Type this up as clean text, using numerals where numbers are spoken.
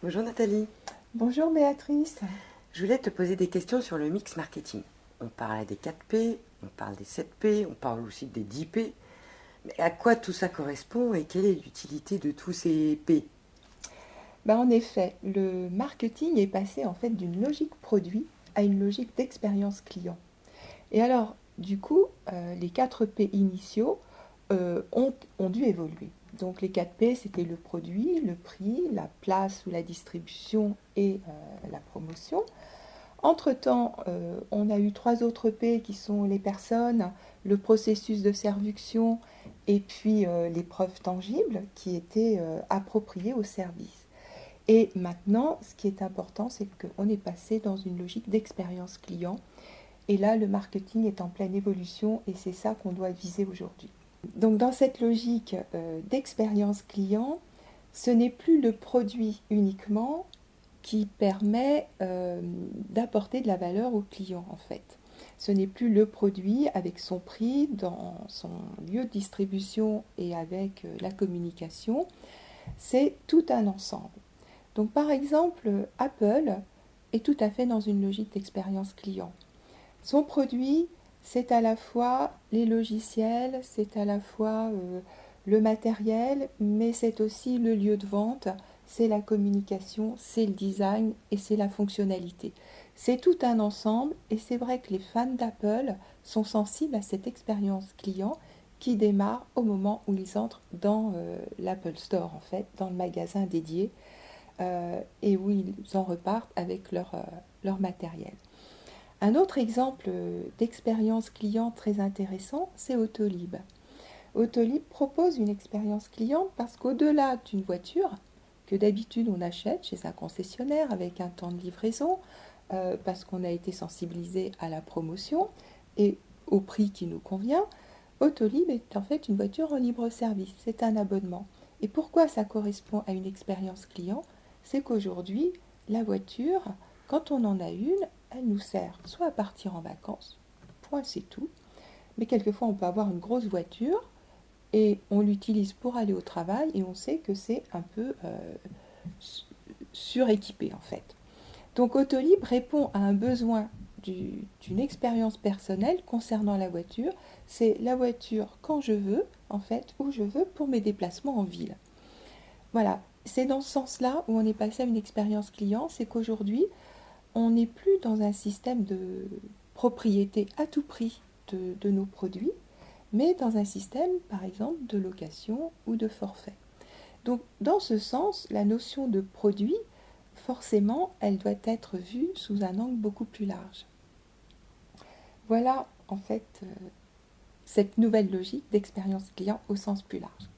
Bonjour Nathalie, Bonjour Béatrice. je voulais te poser des questions sur le mix marketing. On parle des 4 P, on parle des 7 P, on parle aussi des 10 P. Mais à quoi tout ça correspond et quelle est l'utilité de tous ces P? En effet, le marketing est passé en fait d'une logique produit à une logique d'expérience client. Et alors, du coup, les 4 P initiaux ont dû évoluer. Donc les 4 P, c'était le produit, le prix, la place ou la distribution et la promotion. Entre-temps, on a eu 3 autres P qui sont les personnes, le processus de séduction et puis les preuves tangibles qui étaient appropriées au service. Et maintenant, ce qui est important, c'est qu'on est passé dans une logique d'expérience client. Et là, le marketing est en pleine évolution et c'est ça qu'on doit viser aujourd'hui. Donc dans cette logique d'expérience client, ce n'est plus le produit uniquement qui permet d'apporter de la valeur au client en fait. Ce n'est plus le produit avec son prix dans son lieu de distribution et avec la communication, c'est tout un ensemble. Donc par exemple, Apple est tout à fait dans une logique d'expérience client. Son produit, c'est à la fois les logiciels, c'est à la fois le matériel, mais c'est aussi le lieu de vente, c'est la communication, c'est le design et c'est la fonctionnalité. C'est tout un ensemble et c'est vrai que les fans d'Apple sont sensibles à cette expérience client qui démarre au moment où ils entrent dans l'Apple Store, en fait, dans le magasin dédié, et où ils en repartent avec leur matériel. Un autre exemple d'expérience client très intéressant, c'est Autolib. Autolib propose une expérience client parce qu'au-delà d'une voiture que d'habitude on achète chez un concessionnaire avec un temps de livraison, parce qu'on a été sensibilisé à la promotion et au prix qui nous convient, Autolib est en fait une voiture en libre service, c'est un abonnement. Et pourquoi ça correspond à une expérience client? C'est qu'aujourd'hui, la voiture, quand on en a une, elle nous sert soit à partir en vacances, point c'est tout, mais quelquefois on peut avoir une grosse voiture et on l'utilise pour aller au travail et on sait que c'est un peu suréquipé en fait. Donc Autolib répond à un besoin d'une expérience personnelle concernant la voiture. C'est la voiture quand je veux, en fait, où je veux pour mes déplacements en ville. Voilà, c'est dans ce sens-là où on est passé à une expérience client, c'est qu'aujourd'hui, on n'est plus dans un système de propriété à tout prix de nos produits, mais dans un système, par exemple, de location ou de forfait. Donc, dans ce sens, la notion de produit, forcément, elle doit être vue sous un angle beaucoup plus large. Voilà, en fait, cette nouvelle logique d'expérience client au sens plus large.